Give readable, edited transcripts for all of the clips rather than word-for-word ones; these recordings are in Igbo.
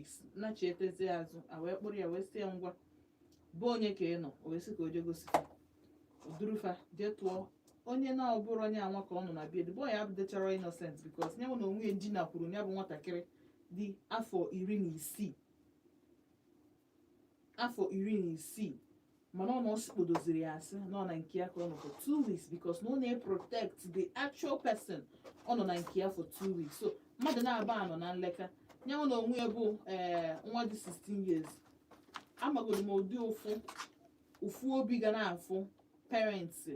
weeks na chetezi azụ a wee kpụrụ ya wee sị ya ngwa bụ onye ka ị nọ o wee sị ka o je gosifa odurufa jee tụọ onye na ọ bụrụ onye anwa ka ọ nọ na bed boy ya bụdechara innocent because ya bụ na onwe di na kwuru ya bụ nwatakịrị dị afọ 16 mana ọ nọ sikpodoziri ya asị nọ na nke ya ka ọ nọ for 2 weeks because na ọ na-protect the actual person ọ nọ na nke ya for 2 weeks so mmadụ na-aba anọ na nleka nyanwụ na onwe ya bụ nwa dị 16 years amagoro m ụdị ụfụ obi ga na-afụ parents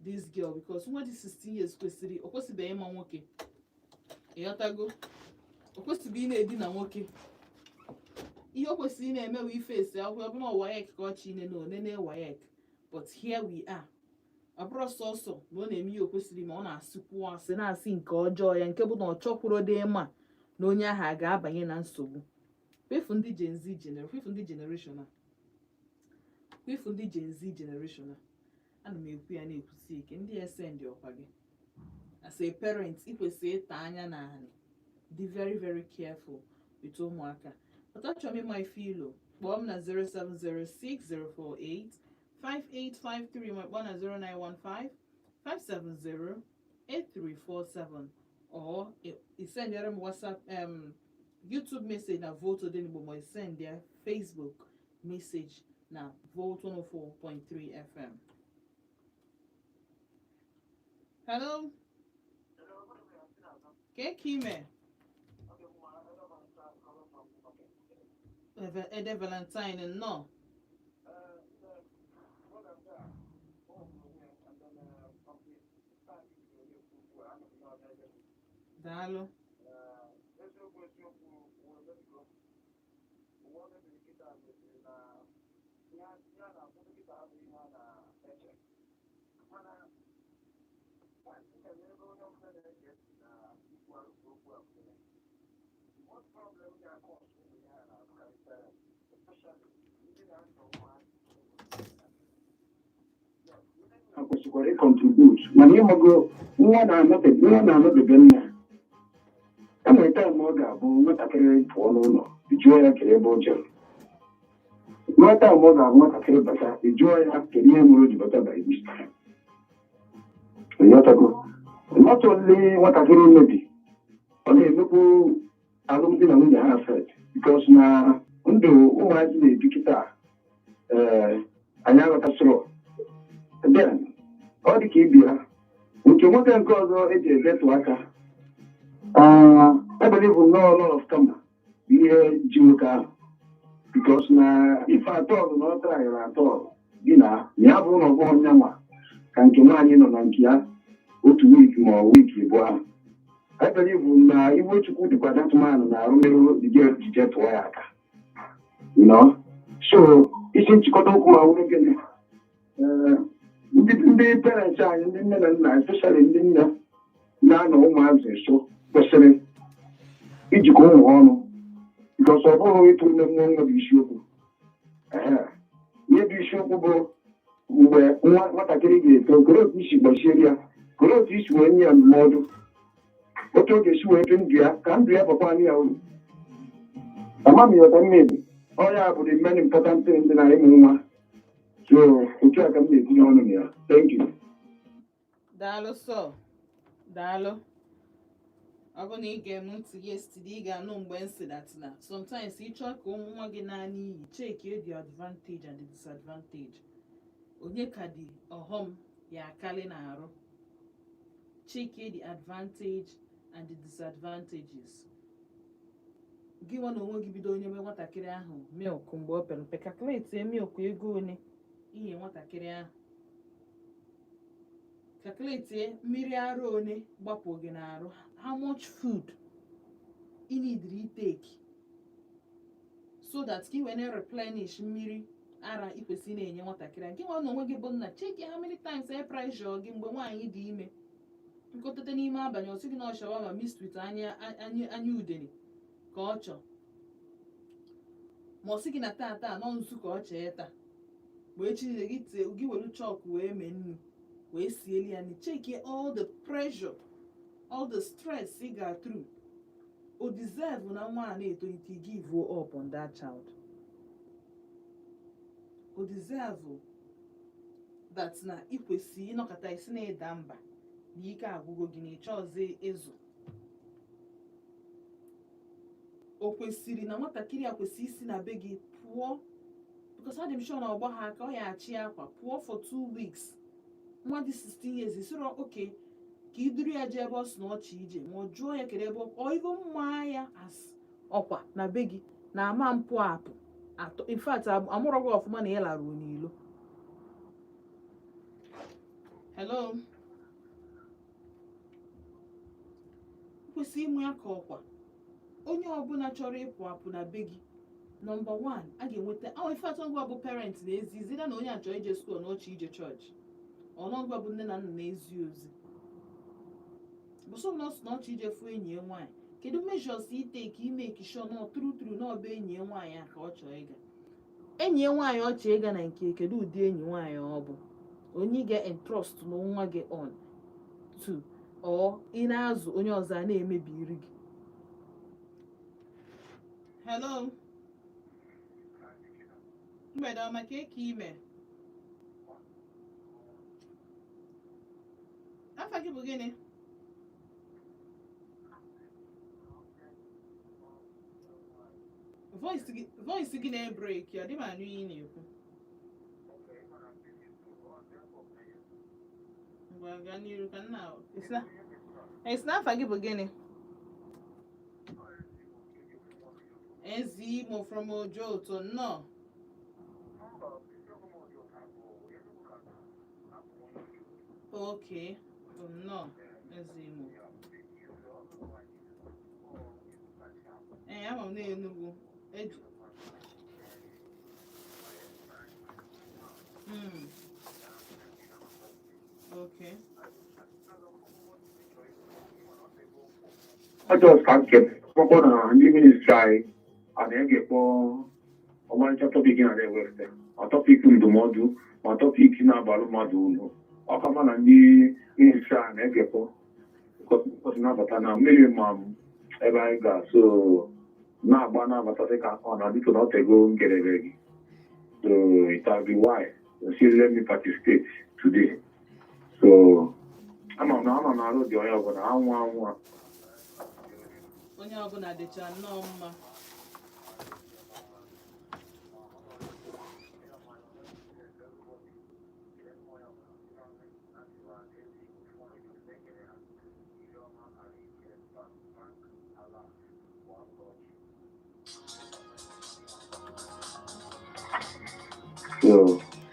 this girl because nwa dị 16 years o kwesịbeghị ịma nwoke ịghọtago o kwesịbeghị na-edina nwoke ihe o kwesịrị na-emewe ife esi ahụ ọ bụla wayek ka ọ chi nene wayek but here we are ọ bụrụ sọsọ na ọ na-eme ihe o kwesịrị ma ọ na-asịkwu asị na-asị nke ọjọọ ya nke bụ na ọ chọkwuru dị mma na onye ahụ a ga-abanye na nsogbu kwefu ndị Gen Z generation ana m ekwu ya na-ekwusi ike ndị ese ndị ọkwa gị as a parent ị kwesịrị ịta anya n'anị dị very very careful with ụmụaka ọtachọm ịma ife ilo kpọọ m na 07060485853 ma kpọọ na 0915-570-8347 or isendere m WhatsApp YouTube message na Vote Odenigbo ma isend ya Facebook message na Vote 104.3 FM. Hello? Kime? Ede Valentine no. Dalo. kwesịkwara ịkọntribut mana ịmago nwa na-anọdebe nna ya nwere taịm ọ ga-abụ nwatakịrị pụọ n'ụlọ jụọ ya kere ebe o jere nwa taịm ọ ga-abụ nwatakịrị bata jụọ ya kere ihe mere o ji bata by this time not only nwatakịrị mmebi ọ na-emekwu alụmdi na nwunye ha afet bikos na ndụ ụmụazị na-ebi kịta anyị aghọtasịrọ then ọ dị ka ibi ha nke nwoke nke ọzọ eji edetụ aka ebelivu lot of kama ihe ji nwoke ahụ bikos na ife atọl na ọ traghịrị atọl dị na ya bụrụ na ọgbọ onye nwa ka nke nwaanyị nọ na nke ya otu wiki ma ọ wiki bụ ahụ ebelivu na iwe chukwu dịkwa datụmanụ na arụmerụ dịje ejije tụọ ya aka so isi nchịkọta okwu ma wụrụ gịnị ndị parents anyị ndị nne na nna especially ndị nne na-anọ ụmụazị nso kwesịrị ijikọ ụmụ ha ọnụ bikos ọ bụghị ịtụ nne nwa nwa bụ isiokwu ihe bụ isiokwu bụ mgbe nwatakịrị ga-eto kere otu isi gbachiere ya kere otu isi wee nye ya ndụmọdụ otu oge esi wee ndụ ya ka ndụ ya bakwa anya ya uru amamịghọta mmebi ọya bụ the main important thing dị na ịmụ nwa so otu a ka m na-etinye ọnụ na ya. Thank you. Daalụ sọ daalụ ọ bụ na ị ga-eme ntị yesterday ị ga-anụ mgbe nsị datina sometimes ị chọọ ka ụmụ nwa gị naanị iyi cheki the advantage and the disadvantage onye ka dị ọghọm ya akali na-arụ cheki the advantage and the disadvantages gị nwa na onwe gị bido onye nwe nwatakịrị ahụ milk mgbe o pere mpe calculate milk ego one ihe nwatakịrị ahụ calculate mmiri ara one gbapụ gị n'arụ how much food you need to take so that gị wee na-replenish mmiri ara ị kwesịrị na-enye nwatakịrị ahụ gị nwa na onwe gị bụ nna check how many times air pressure gị mgbe nwaanyị dị ime nkọtete n'ime abalị ọ sị gị na ọ shawa ma mist with anya udene ka ọ chọ ma ọ sị gị na taa nọ nzu ka ọ chee taa wee chinile gị welu chọk wee mee nnu wee sieli ya check all the pressure all the stress ị ga through o deserve na nwa a na-etolite give up on that child. O deserve that na ikwesị ịnọkọta isi na ịda mba na ike agwụgo gị na ịchọzi ịzụ. O kwesịrị na nwatakịrị a kwesị isi na be gị pụọ, because adị m sure na ọgba ha aka ọ ya achị akwa pụọ for 2 weeks. Nwa dị 16 years isiro oke ka iduru ya jee ebe ọ sị na ọchị ije ma ọ jụọ ya kere ebe ọ ivo mma ya as ọkwa na be gị na ama mpụ apụ atọ. In fact amụrụ gị ọfụma na ya laruo n'ilo. Hello, kwesị ịmụ ya ka ọkwa onye ọbụla chọrọ ịpụ apụ na be gị. Number 1, a ga-enweta ife atọ ngwa bụ parent na-ezi zida na onye achọ ije school na ọchị ije chọọchị. Ọnọgwa bụ nne na nna na-ezi ozi. Bụsọ na ọsụ na ọchị ije fụ enyi ya nwaanyị. Kedu measures ite ka ime kisho na true na ọba enyi ya nwaanyị a ka ọ chọọ ịga? Enyi ya nwaanyị ọ chọọ ịga na nke kedu ụdị enyi nwaanyị ọ bụ? Onye ga-entrust na nwa gị on to or ị na-azụ onye ọzọ a na-emebiri gị. Hello, mgbede ọma ka eke ime. Afa gị bụ gịnị? Voice gị na-ebreki, ọ dị m anụ iyi na-ekwu. Ngwa gaa n'iru ka nna esi na afa gị bụ gịnị? Ezi Imo from Ojoto, nnọọ. Okay, nnọọ Ezi Imo. Ama m na Enugu eji. Okay. I just can't get on living try and then get more one topic in a western. A topic in the module, a topic in a balumadu. Or come on and be in try and get more because now but now minimum ever got so now banana but I think on a little not go and get it ready. So it will be why she let me participate today. So I'm on the road, but I want onye ọbụla dịcha nnọọ mma.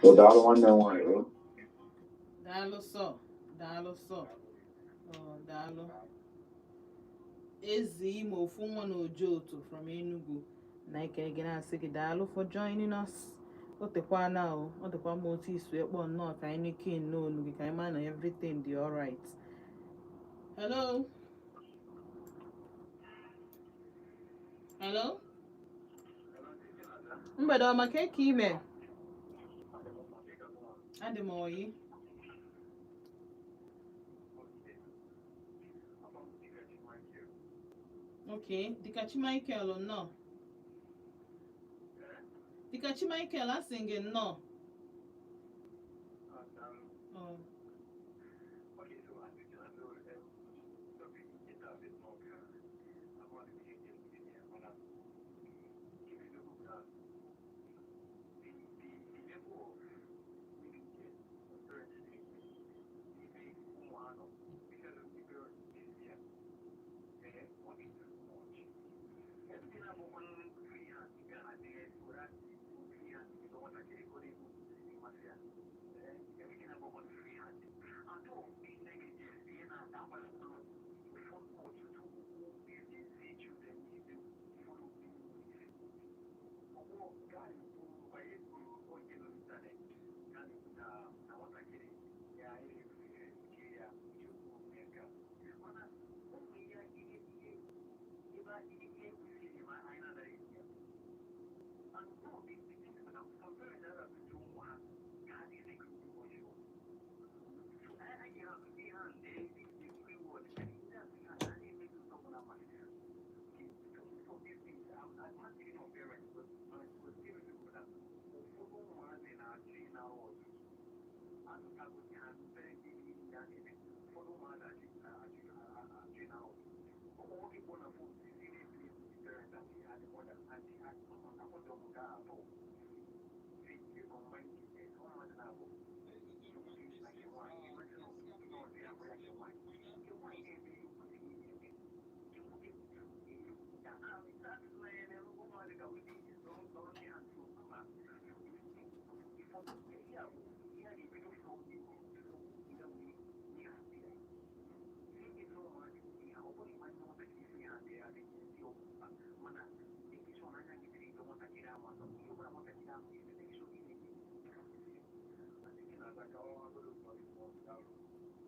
So daalụ nwanne m nwanyị o. Daalụ sọ. Daalụ. Ezi Imo ofu nwa na Ojoto from Enugu. Na ike gị na-asị gị daalụ for joining us. O tekwa na o, ọ dịkwa m otu isu ekpọ nnọọ ka anyị n'ike n'olu gị ka anyị maa na everything dị alright. Hello. Mgbede ọma ka eke ime. Adị m oyi. Okay, Dika Michael or no? Dika Michael, I sing it no. Oh.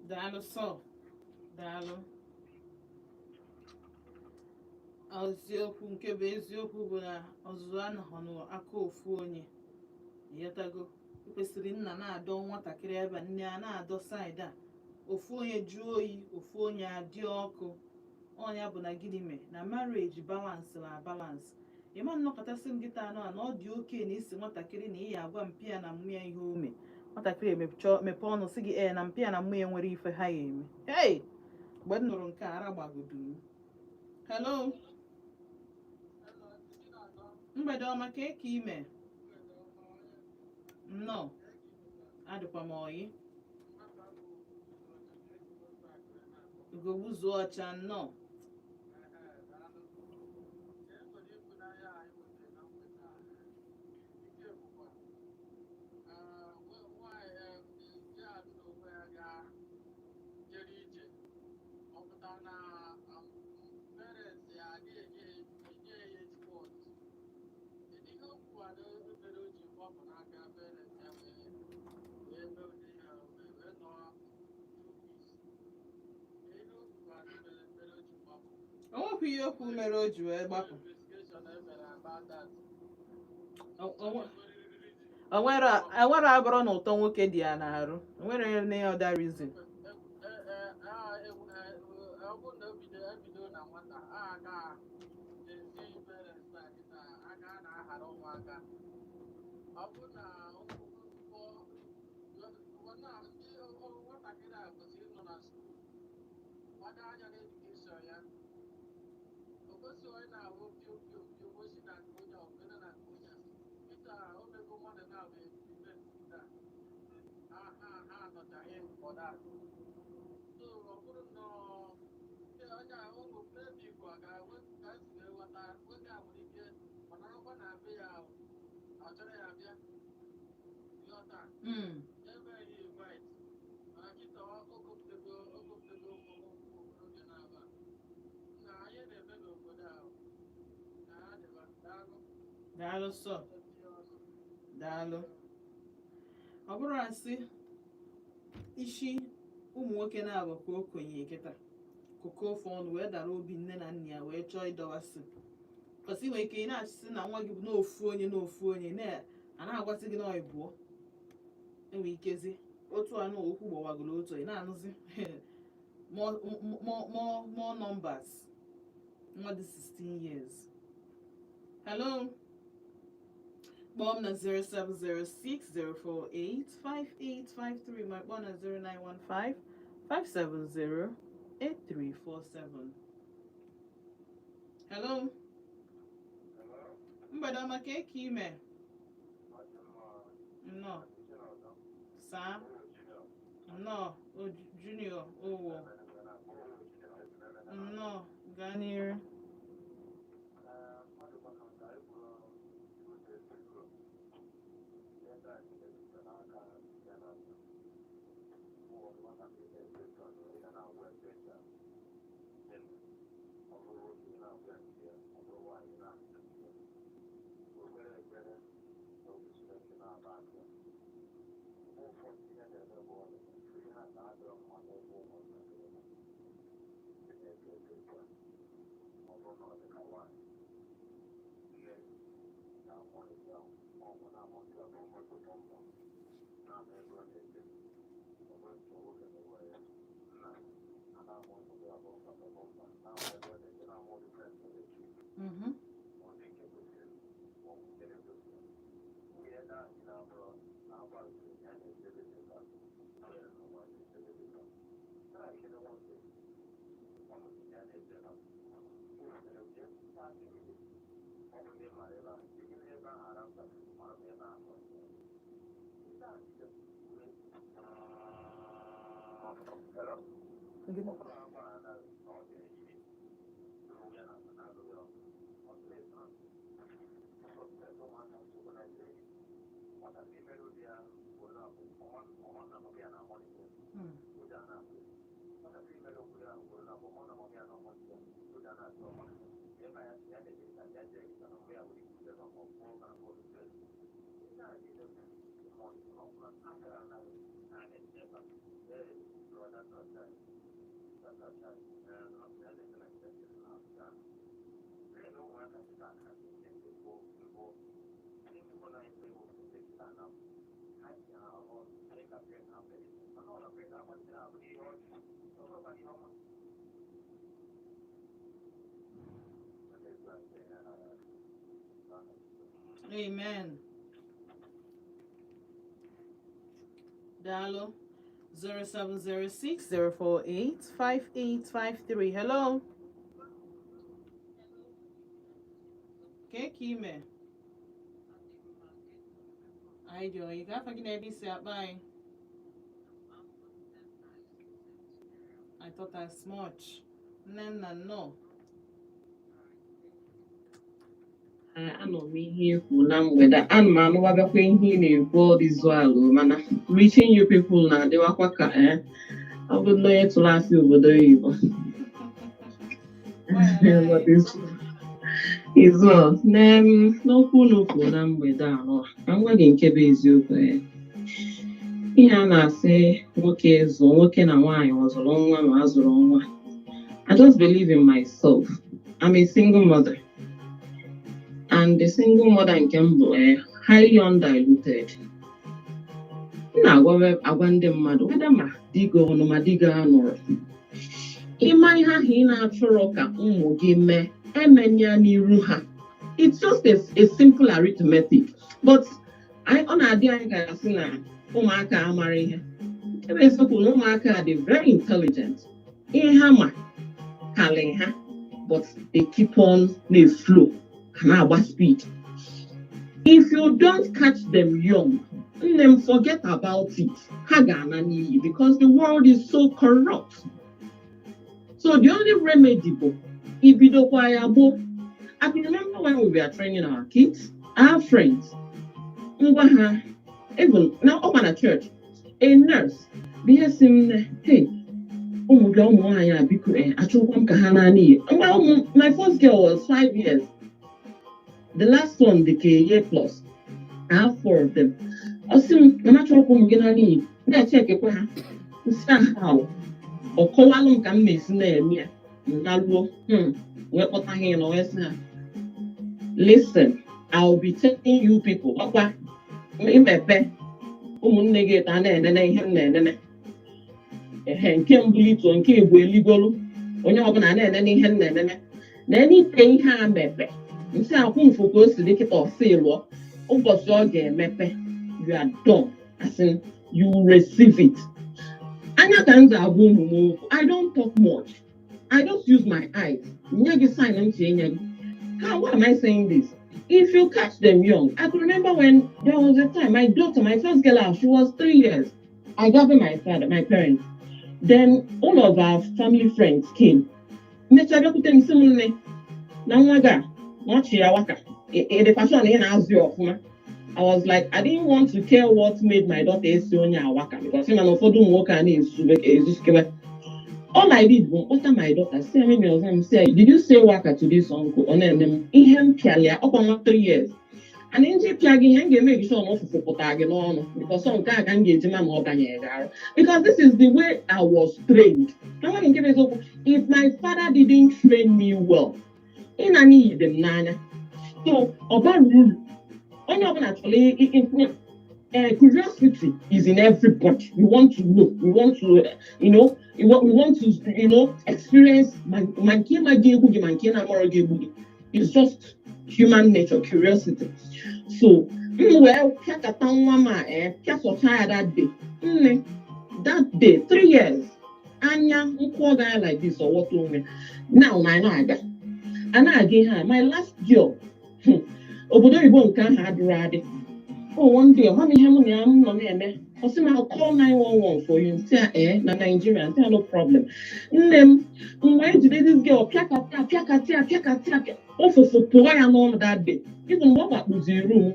Daalụ sọ. Daalụ. Eziokwu nke bụ eziokwu bụ na ọzụzụ anọghị n'aka ofu onye. Ịghọtago? Kwesịrị nna na-adọ nwatakịrị ebe a, nne a na-adọ saịdị a. Ofu onye jụọ oyi, ofu onye adị ọkụ. Ọnya bụ na gịnị mee na marriage balance na balance. Ịma nnọkọtasị m gị taa na ọ dị oke na isi nwatakịrị na ị ya agwa mpi ya na mmụ ya ihe ome. Nwatakịrị emepe ọnụ sị gị na mpi ya na mmụ ya nwere ife ha ya eme. Hey! Mgbe m nụrụ nke ara gbagodu m. Hello? Mgbede ọma ka eke ime? Nnọọ. Adịkwa m oyi. Ugogbu zuo ọcha nnọọ. O nwekwa ihe okwu mere o ji wee gbapụ. Enwere abụrụ na ụtọ nwoke dị ya n'arụ. Enwere any other reason. Daalụ sọ. Daalụ. Ọ bụrụ asị isi ụmụ nwoke na-abụ ka okenye kịta kụkọ ofe ọnụ wee dara obi nne na nna ya wee chọọ ịdọwasị kwesị nwere ike ị na-asị na nwa gị bụ n'ofu onye a na-agwasị gị na ịbụọ enwere ikezi otu anụ okwu gbawagoro otu ị na-anụzi more numbers nwa dị 16 years. Hello? Kpọọ m na 07060485853 ma kpọọ na 09155708347. Hello? Mgbede ọma ka eke ime? Nnọọ. Saa? Nnọọ. Junior Owo. Nnọọ. Gaa n'iru. Amen. Dialo 0706 048 5853. Hello. Kekime. I do. You got fucking ABC bye. I thought as much. No. Anọ m ihe ikwu na mgbede ana m anụwabịakwa ihe ị na-ekwu ọdịzualụ mana reaching you people na-adịwakwa ka ọ bụrụ na onye tụrụ asị obodo oyibo izu n'okwu n'okwu na mgbede anọ ka m gwa gị nke bụ eziokwu ihe a na-asị nwoke zụọ nwoke na nwaanyị ọ zụrụ nwa ma a zụrụ nwa. I just believe in myself. I'm a single mother. And the single mother in Kembo, highly undiluted. Agwa ndị mmadụ weda ma diga ọnụ ma diga anụrụ ịma ihe ahụ ị na-achọrọ ka ụmụ gị mee emenya n'iru ha. It's just a simple arithmetic, but ọ na-adị anyị ga-asị na ụmụaka amara ihe. Ebe eziokwu na ụmụaka dị very intelligent. Ihe ha ma karịrị ha, but they keep on na-flow. About speed. If you don't catch them young, then forget about it. Because the world is so corrupt. So the only remedy, Abuo. I can remember when we were training our kids, our friends, even now open a church, a nurse, hey, my first girl was 5 years. The last one, the year plus. I have 4 of them. I'm not sure I check it. How? Or call them can miss name. Listen, I'll be telling you people. You are done. As in, you receive it. I don't talk much. I just use my eyes. How am I saying this? If you catch them young, I can remember when there was a time my daughter, my first girl, she was 3 years. I gave her my parents. Then all of our family friends came. I was like, I didn't want to care what made my daughter waka because all I did was after my daughter say, did you say waka to this uncle? On them 3 years. And in Japan, make sure because some guy can get because this is the way I was trained. If my father didn't train me well, in a need them nana. So about rule, curiosity is in everybody. We want to know. We want to, we want to, experience. It's just human nature, curiosity. So Well, that day, 3 years. Anya, guy like this or what? Now, my naga. And again, my last job. ODENIGBO can't hard ride. Oh, one day, mommy, I'm I'll call 911 for you. Say, na Nigerian, say no problem. Why did this girl piaka? Oh, for support and all that day. Even what about the room?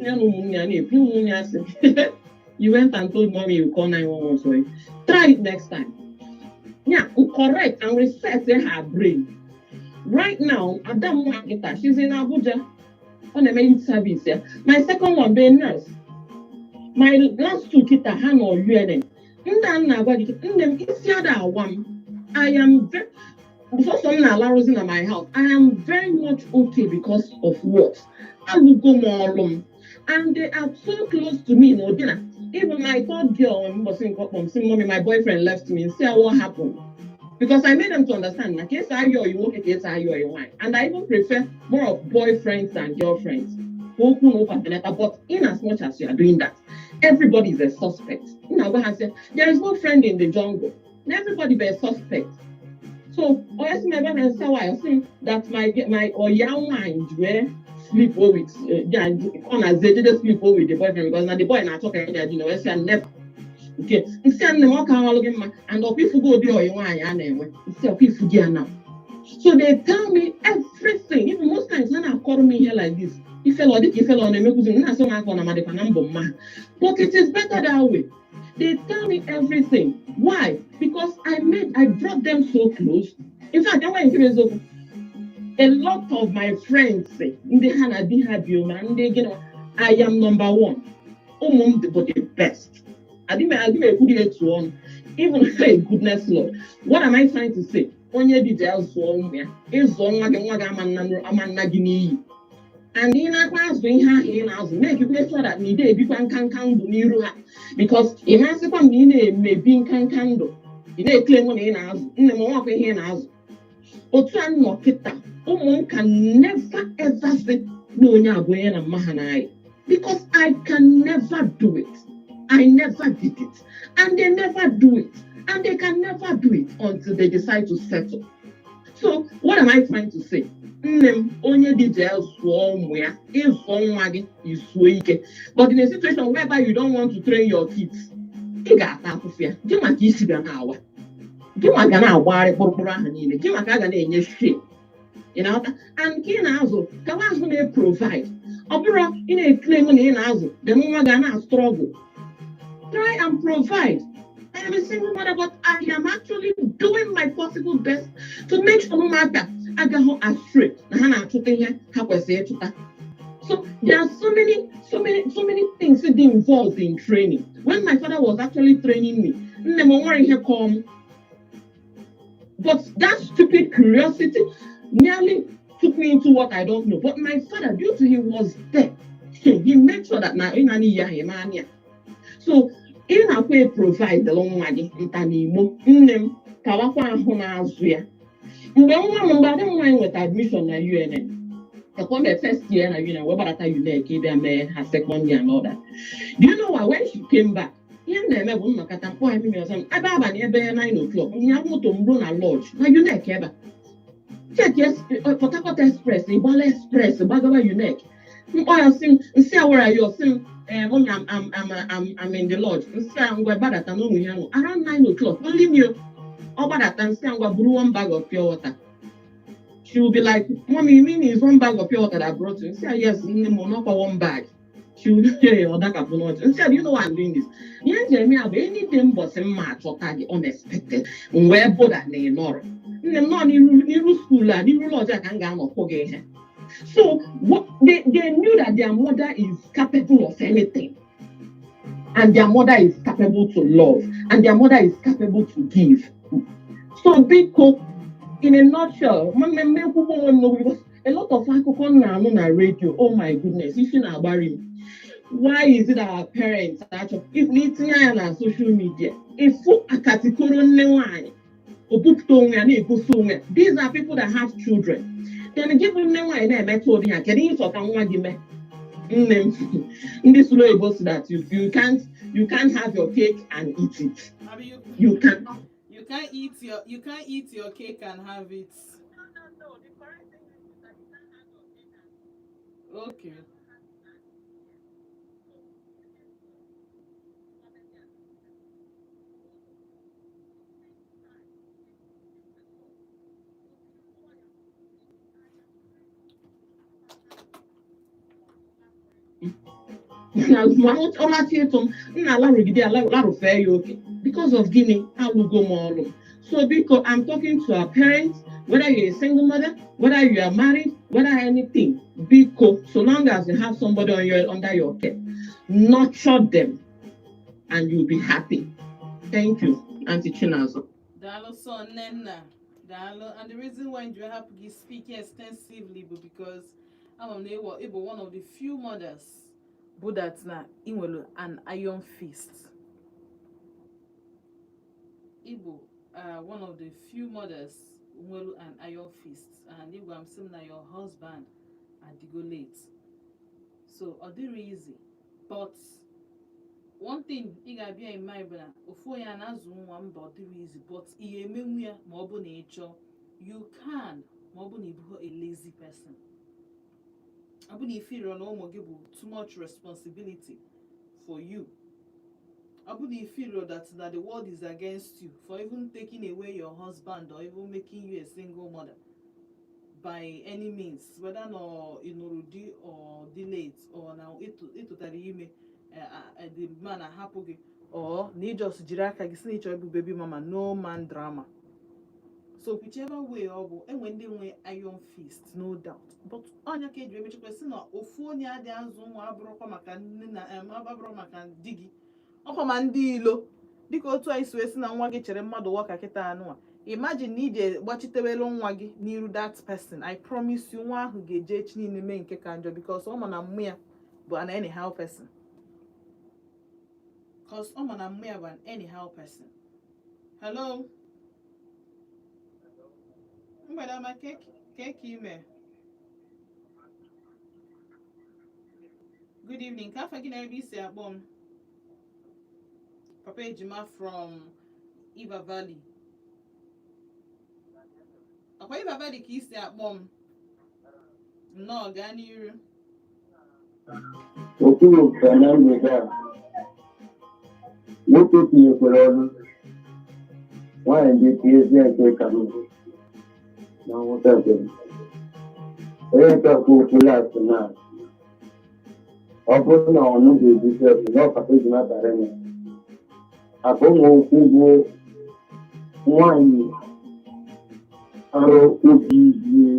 You went and told mommy you call 911 for you. Try it next time. Yeah, correct and reset her brain. Right now, Adam Nwata, she's in Abuja on a main service. Yeah. My second one being nurse. My last two kita han or UNN. I am very before someone allows in my house, I am very much okay because of what? I will go more alone. And they are so close to me, dinner. Even my third girl was in mommy, my boyfriend left me and said what happened. Because I made them to understand that case I you won't case I you wine. And I even prefer more of boyfriends than girlfriends. But in as much as you are doing that, everybody is a suspect. There is no friend in the jungle. Everybody be a suspect. So I my brother and say I think that my young mind where sleep with on as they did sleep with the boyfriend because now the boy not talking that I never. Okay, instead the more can look and the people go there you want and instead people there now. So they tell me everything. Even most times when I call me here like this, if you on the but it is better that way. They tell me everything. Why? Because I brought them so close. In fact, a lot of my friends say, I am number one. But the best. I think I give a good year to one. Even say goodness Lord. What am I trying to say? Onye details is and in a class doing her in house, make you make sure that me day be can do because emancipate me may be can do. You may claim money in house, in the more in house. But can never ever say no Nyabuena Mahanai because I can never do it. I never did it, and they never do it, and they can never do it until they decide to settle. So, what am I trying to say? Only details somewhere is somewhere is weak. But in a situation whereby you don't want to train your kids, you got to fear. You might use it an hour. You might gonna worry for Hanine. You might gonna in your shape. You know, and Kinazo, can provide. Opera in a claim in Azo, the moment gonna struggle. Try and provide. I am a single mother, but I am actually doing my possible best to make sure no matter I get her astray. So there are so many things that involved in training. When my father was actually training me, but that stupid curiosity nearly took me into what I don't know. But my father, due to he was there, he made sure that now in any year, so in a way provide the long money in Tanimo, Kawakwa Honazuya. When with admission at UNN. Upon the first year, what about UNN, her second year and all that. Do you know what? When she came back, I about 9 o'clock. You have to run a lodge. Now you neck ever. Check yes, Port Harcourt Express, Ibala Express, Bagawa Unique. See where are you? I'm in the lodge. Around 9 o'clock. Only me. Over that time, say I'm going to brew 1 bag of pure water. She will be like, Mommy, you mean it's 1 bag of pure water that I brought you? Say yes, not for 1 bag. She will say, oh, that and say, you know why I'm doing this? Yes, me have anything but some match or the unexpected. Where both at the north. No, new school, new lodge, I can't go on. So what they knew that their mother is capable of anything. And their mother is capable to love. And their mother is capable to give. So Biko, in a nutshell, a lot of Akoko na radio. Oh my goodness, you should about him. Why is it our parents actually if Nitia on social media? If these are people that have children. Then give them no idea method here. Can you talk and give me? This slow able so that you can't have your cake and eat it. I mean, You can. you can't eat your cake and have it. No. The correct thing is that you can't have your cake and Okay. because of Guinea, so because I'm talking to our parents, whether you're a single mother, whether you are married, whether anything, because so long as you have somebody under your care, nurture them and you'll be happy. Thank you, Auntie Chinazo. Dalo so Nenna. Dalo, and the reason why you have to speak extensively because I'm able one of the few mothers but that na inwelu an iron fist. Igbo one of the few mothers nwelu an iron fist and Igbo I'm saying that your husband go late. So easy. But one thing ị ga-abịa in mind bụ na ofu onye a na-azụ nwa mba ọ dịrị easy but ihe emenwu ya ma ọ bụ na ịchọ you can ma ọ bụ na ịbụ a lazy person. Ọ bụ na ifiro na ụmụ gị bụ too much responsibility for you. Ọ bụ na ifiro that the world is against you for even taking away your husband or even making you a single mother by any means whether no ịnụrụ di or di late or na ịtụtara ime the man ahapụ gị or na ị just jiri aka gị si na ịchọ ịbụ baby mama no man drama. So whichever way ọ bụ enwe ndị nwe iron fist no doubt but onye ka eji emechekwa si na ofu onye adị azụ nwa abụrụkwa maka nne na abụrụ maka di gị ọkwa ma ndị ilo dịka otu anyị si wee si na nwa gị chere mmadụ wọka kịta anụwa imagine na ije gbachitewelu nwa gị n'iru that person I promise you nwa ahụ ga-eje echi niile mee nke ka njọ because ọ ma na mmụ ya bụ an anyhow person. Because I'm an an anyhow person. Hello? Madam, cake email. Good evening. Can I forget ABC Abuo? Papa Ejima from Iva Valley. Akwa Iva Valley ka isi Abuo? No, gani yuru. Okwu kana ngega. Nwoke tinyekwara ọnụ nwaanyị ndị tinyezi nke ka mbụ na nwụta nke onye nke kwụ okwu last na ọ bụrụ na ọnụ ga-ebuzi ọkụ na ọkpata eji natara ya akpa ụmụ okwu bụ nwaanyị arụ obi ihe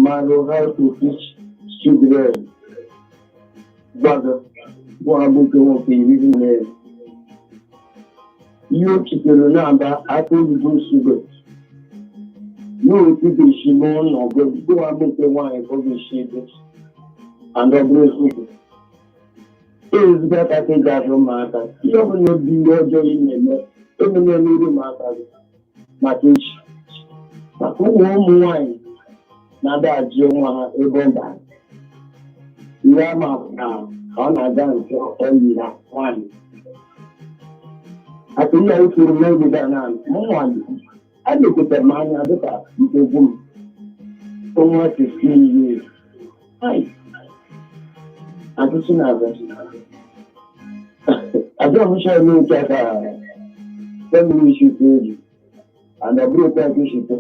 marụ how to teach children gbado bụ abụke nwoke iri nne ihe o chitere na-aba aka oyibo sugo n'otu ga-esi n'ọnọdụ bụ abụke nwaanyị ka ọ ga-esi ebe and ọ bụrụ ezigbo ezigbo aka ka eji azụ ụmụaka ihe ọ bụla obi ihe ọjọọ ị na-eme ememe n'iru ụmụaka gị maka echi maka ụmụ nwaanyị na-ada ajụ nwa ha ebe ọ bara ihe ama na ọ na-aga nke ọyị ha nwaanyị aka ihe anyị kwuru n'oge a na nwaanyị a na-ekwetara m anya dịka nkegwu m nwa 15 years adịsị na-abịa abịa m chọrọ n'oche aka family issue eji and ọ bụrụ otu aka ishite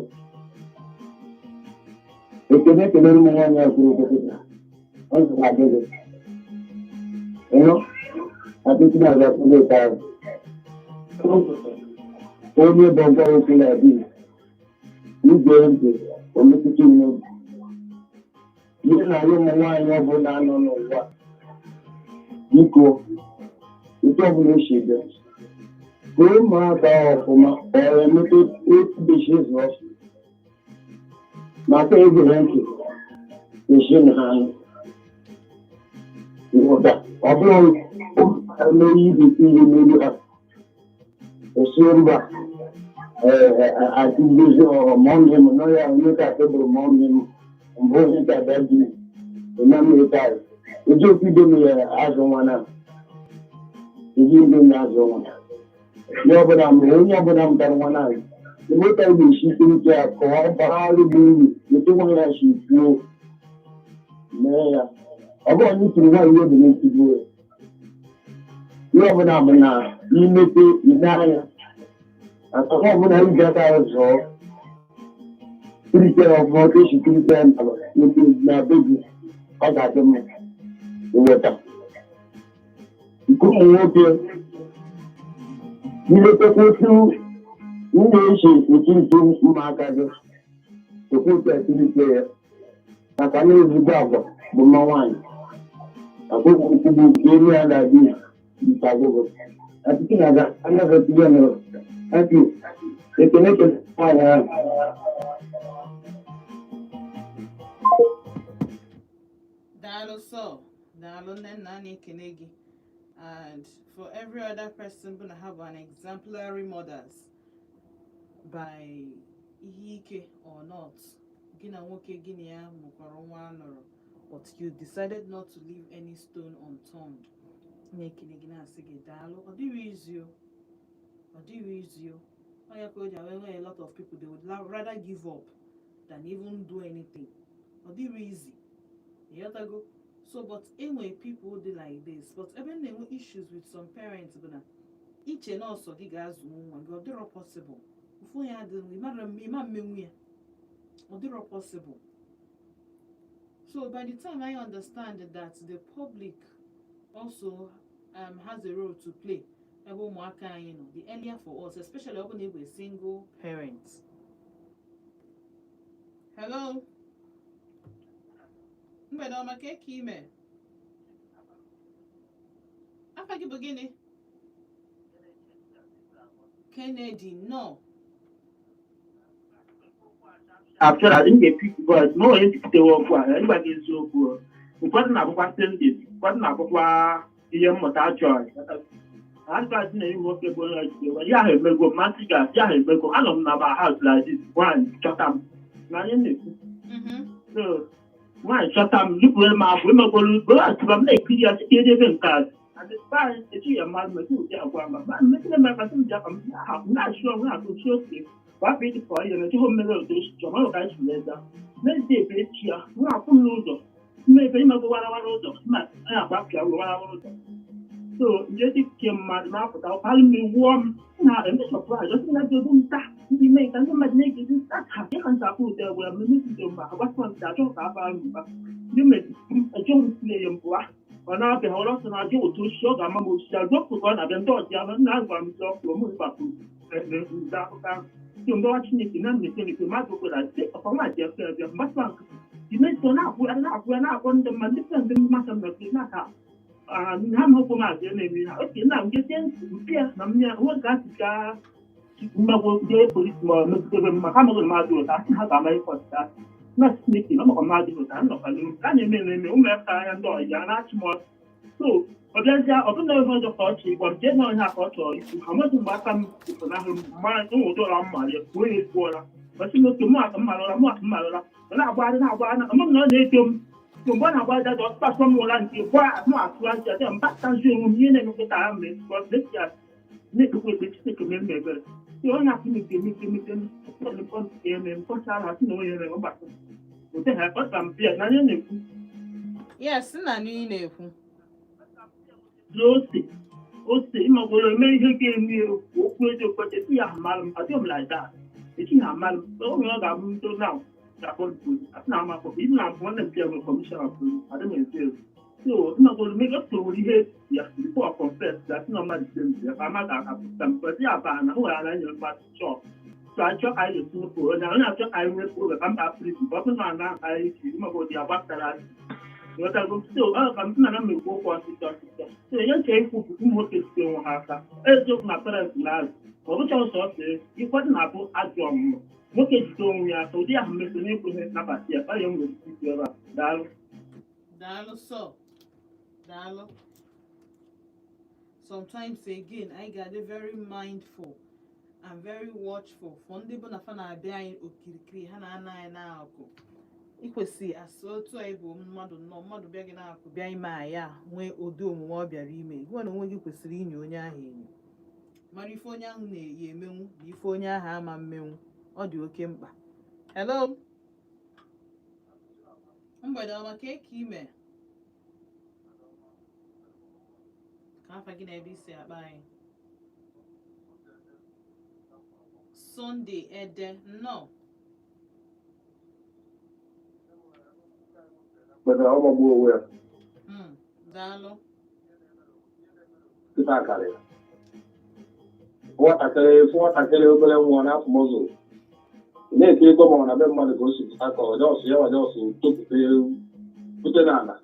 ekene kelere ụmụ nwaanyị a kwuru okwupụta ọ zụrụ adịghị ịnụ adịsị na-abịa kwuru otu ahụ onye bụ ọgọ okwu na-adị igwe ntị ometụta n'obi ihe na-alụ ụmụ nwaanyị ọbụla nọ n'ụwa biko etu ọbụla o si bịa ka ụmụaka ọfụma ọrụ emepe etubechi ụzọ maka egere ntị esi na ha ụda ọ bụrụ mere ibe ihe n'elu ha esi mba atụgbezi ọmọnye m nọ ya onye ka tebụl mọnye m mbụ onye ka daji ememetaị Eji okwu ibe m ya azụ nwa na eji ibe m azụ nwa. Ihe ọbụla m onye ọbụla mụtara nwa na emeta ga-esi ike ike ya ka ọ bara gị uru etu nwa ya si kwuo mee ya. Ọ bụrụ onye tiri nwaanyị ihe bụ n'etigbuo ya. Ihe ọbụla bụ na imepe ine anya atọkọ ọbụla iji aka ya zụọ kirike ọbụla otu esi kirike na be gị ọ ga-adị mma iweta. Nke ụmụ nwoke iletekwa otu nwunye esi ekirike ụmụaka gị ekwu otu ekirike ya maka na ezigbo agwa bụ mma nwaanyị akwụkwọ nkwugbu nke elu ya na-adị nke agwụgwọ atụtụ na-aga anagatiga nọrọ aki ekene ekene nwaanyị ahụ. Daalụ sọ, daalụ nne nna anyị ekene gị. And for every other person gonna have an exemplary mothers by ihe ike or not. Gị na nwoke gị na ya mụkwara nwa anọrọ, but you decided not to leave any stone unturned. Na-ekene gị na-asị gị daalụ. Ọ dịrị izu o. Ọ dịrị izu o. Ọ ya ka o ji a lot of people they would rather give up than even do anything. Ọ dịrị easy. You gotta go. So, but anyway, people do like this. But even there were issues with some parents, but each and also the guys who they're possible. Before you had the they're possible. So by the time I understand that the public also has a role to play, the earlier for us, especially when they were single parents. Hello. Mgbede ọma ka eke ime afa gị bụ gịnị? Kennedy no after I didn't get picked, but no one picked the work for anybody is so poor. Ụfọdụ na-abụkwa sendis, ụfọdụ na-abụkwa ihe mmụta joy. Adịkasị na iwu nwoke bụ onye ọchịchị ya ha emego mmasị ga ya ha emego anọ m na ba house like this one chọta m na anyị na-ekwu so nwaanyị chọta m lupụrụ m afọ emegolu bụrụ atụba m na-ekiri ya site n'ebe nke azụ adịkpa echi ya mmadụ maka ụdị agwa ma ma mmekere m akasị m ji aka m na-achụ onwe ha tụchi oke gbapụ ịdị ka ihe na-echeghị mmere otu ochichi ọma ụka anyị leza n'ezie ebe echi ya nwa akwụ m n'ụzọ mmebe imegbu warawara ụzọ ma anyị agbapịa warawara ụzọ so nje dịke mmadụ na-apụta ụkpalụ m iwuọ m na eme sọpraịz ọsị na dị obu nta ndị mee ka ndị mmadụ na-egezi nta ka dị ka nta akwụ ụdị egwere m n'emebido mba agbasịkwa nta achọ ka abara mba ndị mejọ m tinye ya mbụa ọ na-abịa ọrụ ọsọ na-ajụ otu ochi ọ ga-ama m osisi azọpụ ka ọ na-abịa ndị ọdị ahụ nna agwara m sị ọkụrụ m gbapụrụ nta akụkọ ahụ ndị mgbewa chineke na mmepe mmadụ kwere sị ọkwa nwaanyị efe ebịa mgbasịkwa nkụ dị meso na-akwụ ya na-akpọ ndị mma ndị fe ndị mmasị mmekiri n'aka ha mhụkwụ maazị na-eme ha oke na ngezie mpịa na mmịa nwe ga-asịka mmegbu ndị polisi ma megidere mma ha megoro mmadụ ụta asị ha ga-ama ịkọta na chineke na ọmakwa mmadụ ụta nnọkwado a na-eme eme ụmụaka anya ndị ọya na-achị m ọsọ so ọ bịazịa ọbụna ihe ọjọọ ka ọ chị gwa m jee na ọhịa ka ọ chọrọ ikwu ha nwetụ mgbe aka m ịfụnahụ m mara ụmụ ụdọra mma ya kwuo ya ekwuola ọsị m oke mụ aka mmalụra ọ na-agbagharị ama m na ọ na-eto m mgbe ọ na-agba jaja ọsụkpasọ m ụra nke gwa mụ atụ aja dị mbatazi onwe m ihe na-emepụta ha mgbe ya na-ekpekwa ekpe chineke mee mma ebere onye asị mete mpọchara asị na onye na ọgbasa ote ha kpọta m bịa na anya na-ekwu yes nna na ị na-ekwu ose ịmagoro eme ihe ga-eme okwu eji okweche si ya amalụ m adịghị m like that echi ha amalụ m onye ọ ga-abụ nto na asị na amakpọ ibi na mbụ nwanne m bịa nwere kọmishọna pụrụ adịghị ezi ezi so ịmagoro mega soro ihe ya before confess that no mmadụ dị mzi ya ka ama ga-akapụta m kwesị ya baa na nwere anya nyere mmadụ chọọ so achọ ka anyị esi nwepụ onye achọ ka anyị nwepụ oge ka mba afrika ka ọ bụrụ na ana anyị ji ịmagoro ya gbasara anyị ịghọtago so ọ ka m na m ekwu okwu ọsịsọ so ihe nche ikwu bụ ụmụ nwoke site onwe ha aka eziokwu na parents na-azụ ma ọ bụcha ụsọ ọsọ ịkwado na-abụ ajọ ọmụmụ nwoke jide onwe ya aka ụdị ahụ mmeso na-ekweghị nabata ya kpanye m nwere isi ebe a daalụ daalụ sọ daalụ sometimes again I ga-adị very mindful and very watchful for ndị bụ na fa na-abịa anyị okirikiri ha na-ana anyị n'akụ ikwesị asị otu a ịbụ mmadụ nnọọ mmadụ bịa gị na-akụ bịa ime aya nwee ụdị omume ọ bịara ime gị na onwe gị kwesịrị inye onye ahụ enyo mara ife onye ahụ na-eyi emenwu na ife onye ahụ ama mmenwu ọ dị oke mkpa. Hello, mgbede ọma ka eke ime ka afa gị na ebe isi akpa anyị. Sunday ede nnọọ. Maka ọ gbagbuo onwe ya Daalụ. kịta karịrị nwatakịrị obere nwa n'afọ mọzụ na-eke ego ma ọ na be mmadụ ka o si pụta ka ọjọọsụ ya ọjọọsụ topute n'ala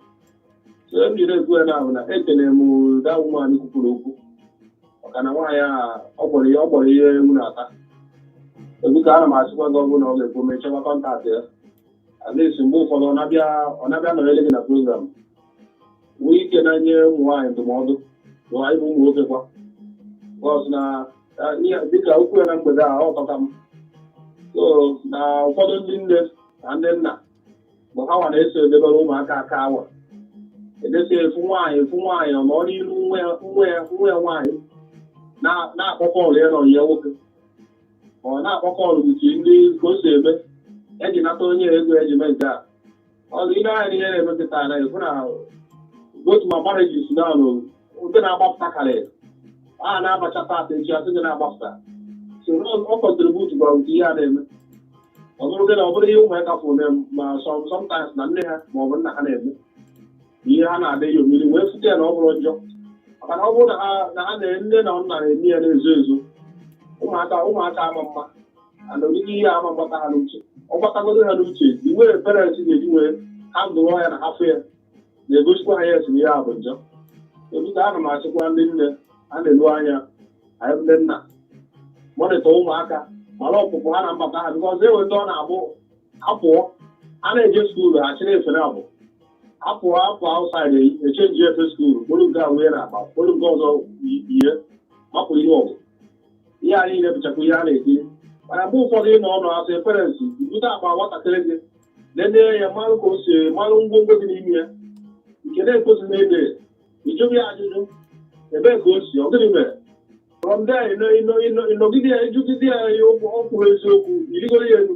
so e jiri ekwu ya na-ahụ na ekele m da ụmụanyị kwupụrụ okwu maka na nwaanyị a ọ gbọrọ ihe ewu na-ata ebu ka ana m asịkwa gị ọbụ na ọ ga-ekwu mechekwa kọntaktị ya alesi mgbe ụfọdụ ọ na-abịa nọrele gị na program nwee ike na nye ụmụ nwaanyị ndụmọdụ na anyị bụ ụmụ nwoke kwa bọs na dịka okwu ya na mgbede a ọ tọka m so na ụfọdụ ndị nne na ndị nna bụ ha nwa na-eso edebere ụmụaka aka awa edesi efu nwaanyị ọ nọ n'iru nwa ya nwaanyị na-akpọ kọọlụ ya na onye nwoke ọ na-akpọ kọọlụ uchi ndị ka o si eme eji nata onye ego eji mee nke a ọzọ ile anya ihe na-emepụta na efu na otu ma marejis na ndị na-agbapụta karịrị a na-abacha taata echi asị gị na-agbapụta so ọ kọntributu gwa nke ihe a na-eme ọ bụrụ gị na ọ bụrụ ihe ụmụaka fụrụ ma sometimes na nne ha ma ọ bụ nna ha na-eme ihe ha na-adị ya omiri wee fute ya na ọ bụrụ njọ maka na ọ bụrụ na ha nne na nna na-eme ya na-ezo ezo ụmụaka ama mma ana ogige ihe ama mgbata ha n'uche ọ gbatagodo ha n'uche di were parents ga-eji wee ha ndụrụ ya na hafụ ya na-egosikwa ha ya esi na ihe a bụ njọ ebute ana m achịkwa ndị nne a na-elu anya anyị ndị nna mọnịta ụmụaka mara ọpụpụ ha na mbata ha bikọz eweta ọ na-abụ apụọ a na-eje skuulu ha chịrị efe na abụ apụ ausaid echenji efe skuulu kporo nke a wee na-akpa kporo nke ọzọ ihe mapụ ihe ọgụ ihe a niile bụchakwa ihe a na-ekiri mana mgbe ụfọdụ ị nọ ọnụ asị eferensị bute akpa nwatakịrị gị nene ya marụ ka o si marụ ngwongwo dị n'ime ya nke na-ekwesị na-ede ịjụrụ ya ajụjụ ebee ka o si ọ gịnị mere from there ịnọgide ya ijugide ya ihe ọ kwuru eziokwu irigoro ya elu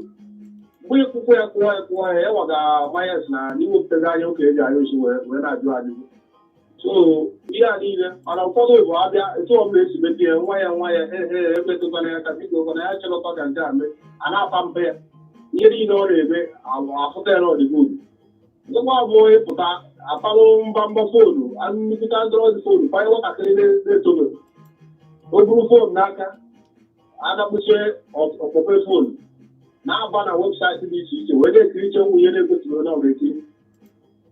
mgbe ịkwụkwọ ya kụwa ya ya waga mayas na n'iwepụtaghị anya ụka eji anya ochi wee na-ajụ ajụjụ so ihe a niile mana ụfọdụ bụ abịa etu ọbụla esi mete ya nwa ya emetụkwana ya ka biko kwana ya chekọta ka nke a mee a na-apa mpe ya ihe niile ọ na-eme afụta ya n'ọdịgo uru ngwa abụọ ịpụta apalụ mba foonu nnukwute android foonu panye nwatakịrị na-etobe o buru foonu n'aka adakpuchie ọkpọpe foonu na-aba na webụsaịtị dị iche iche wee na-ekiriche ụmụ ihe na-ekwesịrị onye ọ ga-ekiri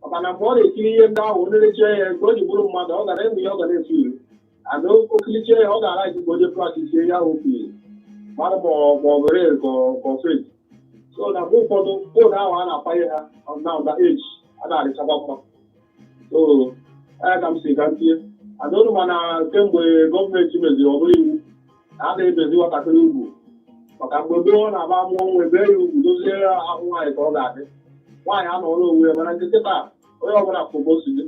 maka na mgbe ọ na-ekiri ihe ndị ahụ na-ereche ya nke o ji bụrụ mmadụ ọ gara ịmụ ihe ọ ga na-efu iri ana okiliche ya ọ ga-ara iji ka onye praktis ihe ahụ kwuru mmadụ ma ọ were kọfet so na mgbe ụfọdụ foonu ahụ a na-apanye ha na ụda eji a na-arịchakwa mma so ka m si ga ntinye adụrụ mana kemgbe gọọmenti meziri ọ bụrụ iwu na a na-ebezi nwatakịrị ugwu maka mgbe gboo na-aba mụọ nwa ebe ya ugwu dozie ahụ nwaanyị ka ọ ga-adị nwaanyị anọrọ onwe ya mana nke kịta onye ọbụla fụbosidi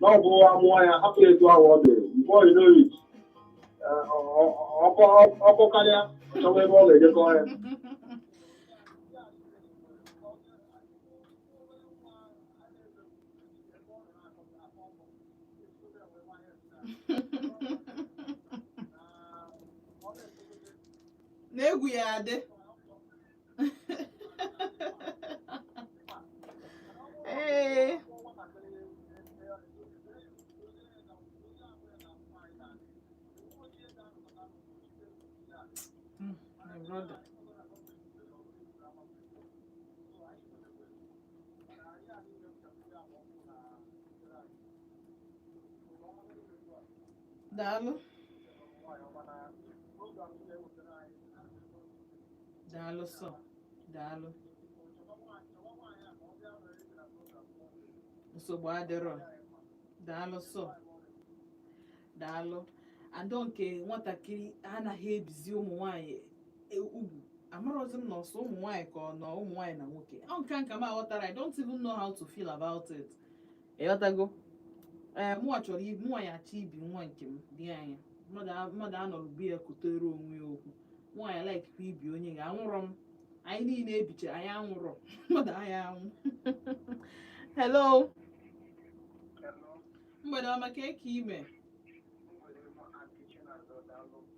na ọ bụ amụọ ya hapụ etu ahụ ọ dị before you know it ọkụ karịa chọwa ebe ọ ga-ejekọ ya na-egwu ya adị ee my brother daalụ daalụ sọ daalụ nsogbu adịrọ daalụ sọ daalụ adọ nke nwatakịrị anaghị ebizi ụmụ nwanyị ugwu amarọzi m na ọsọ ụmụ nwaanyị ka ọ nọ ụmụ nwaanyị na nwoke ọ nka m aghọtara I don't even know how to feel about it ịghọtago mụnwa chọrọ mụnwa ya achọ ibi nwa nke m dị anya mmadụ anọrụ bi ya kutere onwe ya okwu nwaanyị laikikwa ibi onye ga anwụrọ m anyị niile ebiche anyị anwụrọ mmadụ anyị anwụ hello mgbede ọma ka eke ime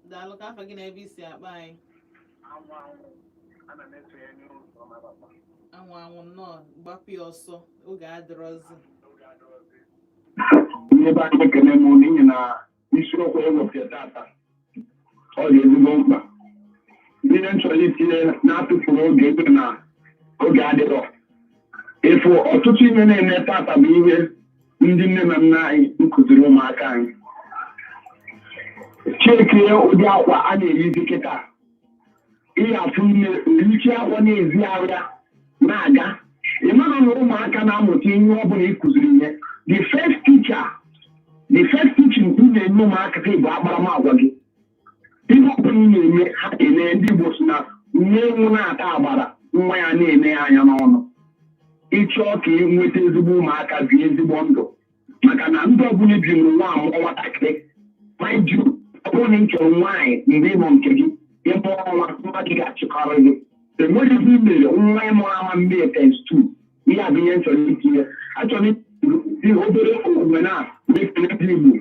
daalụ ka afọ gị na ebe isi akpa anyị anwụ anwụ nnọọ gbapụ ya ọsọ oge adịrọzi ihe ebe anyị ekele m n'ihi na isiokwu ewepụta tata ọ dị ezigbo mkpa ihe nchọrọ itinye na-atụfuru oge ebe na oge adịrọ ịfụ ọtụtụ ihe na-eme tata bụ ihe ndị nne na nna anyị nkụziri ụmụaka anyị chekie ụdị akwa a na-eyizi kịta ihe afụ nne erichi akwa na-ezi arịa na-aga ịmara na ụmụaka na-amụta ihe ọ bụla ịkụziri ihe the first teaching ị na-enye ụmụaka gị bụ akparamagwa gị ihe ọ bụla ị na-eme ha eme ndị Igbo si na nne nwụ na-ata agbara nwa ya na-eme ya anya n'ọnụ ịchọọ ka ị nweta ezigbo ụmụaka bi ezigbo ndụ maka na ndị ọbụla bi n'ụwa amụọ nwatakịrị mind you ọ bụrụ na ị chọrọ nwaanyị mgbe ịmụ nke gị ịmụ ọnwa nwa gị ga-achịkọrọ gị enweghị ihe i mere nwa ịmụrụ ama mmiri times 2 ihe a bụ ihe nchọrọ itinye achọrọ dị obere omume na mekele ndị Igbo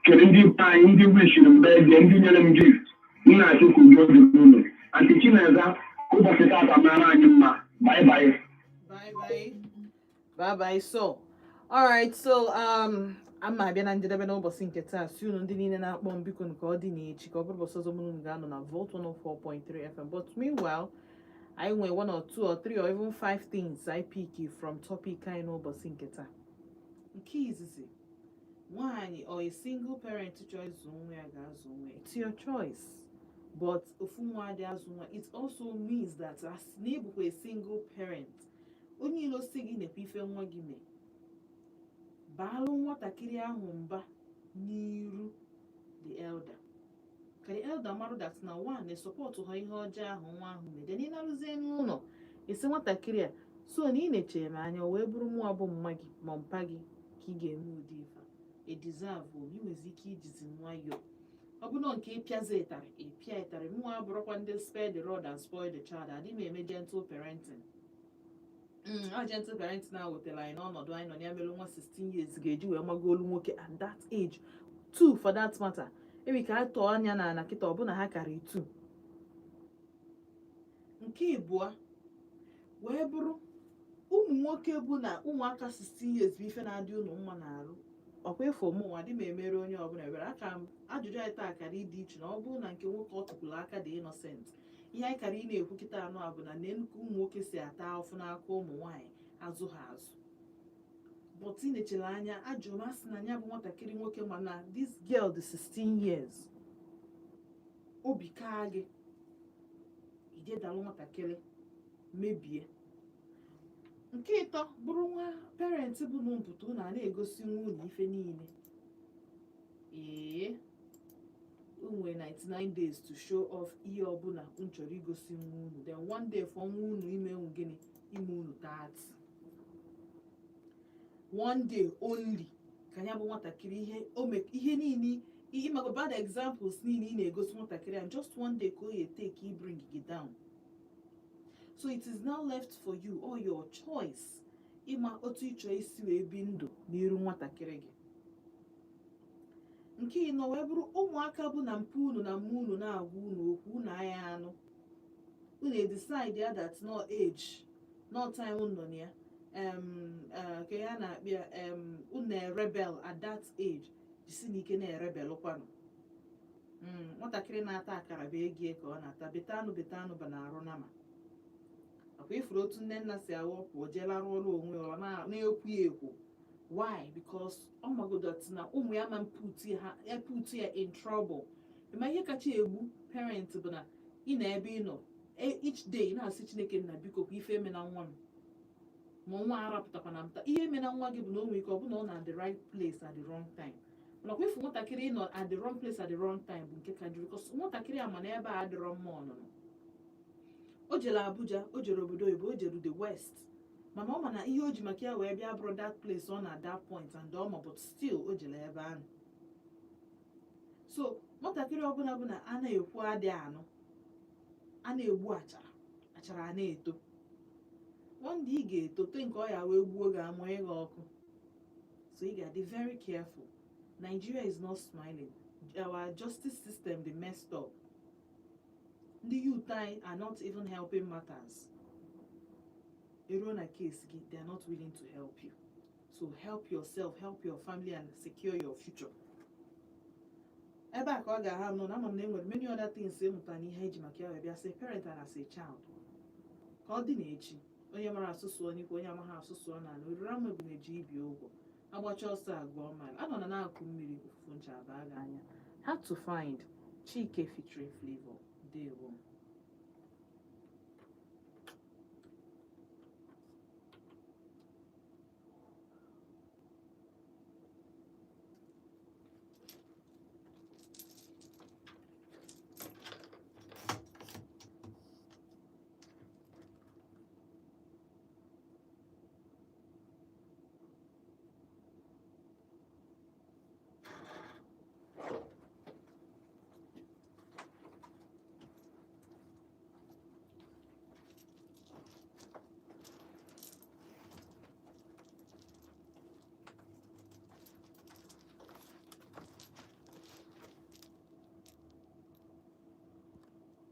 kere ndị be anyị ndị wishiri mbe eze ndị nyere m gift nna achịkwa udo dị unu anti Chineza ụbọchị tata mara anyị mma bye bye so alright so ama abịa na njedebe n'ụbọchị nke taa si unu ndị niile na-akpọ m biko nke ọ dị n'echi ka ọ bụrụ ụbọchị ọzọ mụnụ ga-anọ na Volt 104.3 FM but meanwhile I nwere 1 or 2 or 3 or even 5 things I pick from topic anyị n'ụbọchị nke taa nke izizi nwaanyị or a single parent choice nwa ya ga-azụ nwa it's your choice but ofu nwa adị azụ nwa it also means that as na ịbụkwa a single parent onye ilo si gị nekwa ife nwa gị mee baalụ nwatakịrị ahụ mba n'iru the elder ka the elder marụ that na one na-esọpọtụ ha ihe ọjọọ ahụ nwa ahụ mere na ịnarụzie n'ụlọ esi nwatakịrị a so na ị na-echere m anya wee bụrụ mụ abụ mma gị ma mpa gị ka ị ga-eme ụdị ife a deserve ị nwezi ike ijizi nwayọọ ọ bụrụ nke ịpịazi ịpịa ịtarị mụ abụrụkwa ndị spare the rod and spoil the child adị m eme gentle parenting gentle parenting na wetara anyị n'ọnọdụ anyị nọ ya mere nwa 16 years ga-eji wee magolu nwoke at that age 2 for that matter ebi ka a tọọ anya na kịta ọbụna ha karị 2 nke ịbụọ wee bụrụ ụmụ nwoke bụ na ụmụaka 16 years bụ ife na-adị unu mma na-arụ ọkwa efu ụmụnwa dị ma emere onye ọbụla ebere aka ajụjụ anyị taa akara ịdị iche na ọ bụrụ na nke nwoke ọ tụpụrụ aka dị innocent ihe anyị kara ị na-ekwu kịta anụ a bụ na nnukwu ụmụ nwoke si ata afụ n'aka ụmụ nwaanyị azụ ha azụ but ị na-echere anya ajụrụ masị na ya bụ nwatakịrị nwoke mana this girl dị 16 years obi kaa gị ijedalụ nwatakịrị mebie nke ịtọ bụrụ nwa parent bụ na mpụta ụlọ a na-egosi nwa ụlọ ife niile o nwere 99 days to show off ihe ọbụla m chọrọ igosi nwa unu then one day for nwa unu ime unu gịnị ime unu 30 one day only ka ya bụ nwatakịrị ihe niile ịmaka bad examples niile ị na-egosi nwatakịrị and just one day ka o ya take bring gị down. So it is now left for you or your choice ịma otu ịchọ isi wee bi ndụ n'iru nwatakịrị gị. Nke ịnọ wee bụrụ ụmụaka bụ na mpa unu na mma unu na-agwa unu okwu unu anya anụ unu decide ya that no age no time unu nọ ya ka ya na-akpịa unu rebel at that age jisi n'ike na-erebel kwanụ nwatakịrị na-ata akara bụ ego ka ọ na-ata betanụ ba na-arụ nama akwa ifuru otu nne nna si awọpụ o jela rụọrụ onwe ọ na-ekwu ya ekwu. Why? Because ọmagodot na ụmụ ya ma put ya in trouble. Ma ihe kacha egbu parent bụ na ị na ebe ị nọ each day na-asị Chineke na biko kwa ife eme na nwa m ma nwa arapụtakwa na mta ihe eme na nwa gị bụ na o nwere ike ọ bụ na ọ na the right place at the wrong time. Mana kwa ifu nwatakịrị nọ at the wrong place at the wrong time bụ nke ka jụrụ because nwatakịrị a ma na ebe a adịrọ mma ọnụnụ o jere Abuja, o jere obodo oyibo, o jere the west, mana ọ ma na ihe o ji maka ya wee bịa bụrụ that place ọ na that point and ọma, but still o jere ebe ahụ. So nwatakịrị ọbụla bụ na a na-ekwu adị anụ, a na-egbu achara a na-eto, one day ị ga-etote nke ọ ya wee gbuo gị amụ ịgha ọkụ. So you gotta be very careful. Nigeria is not smiling. Our justice system, they messed up. The youth are not even helping matters. Erona case, they are not willing to help you. So help yourself, help your family, and secure your future. Ebe ka ọ ga-ahụ nọ na ama m na enwere many other things ịmụta n'ihe eji maka ya wee bịa as a parent and as a child. Ka ọ dị n'echi, onye mara asụsụ onye onye amaghị asụsụ ọ na-anụ, oriri ama bụ na-eji ibi ụgwọ. Agbacha ọsọ agụọ mile. Anọ na na-akụ mmiri ofufu ncha abaa gị anya. How to find Chike featuring Flavor. Dewo.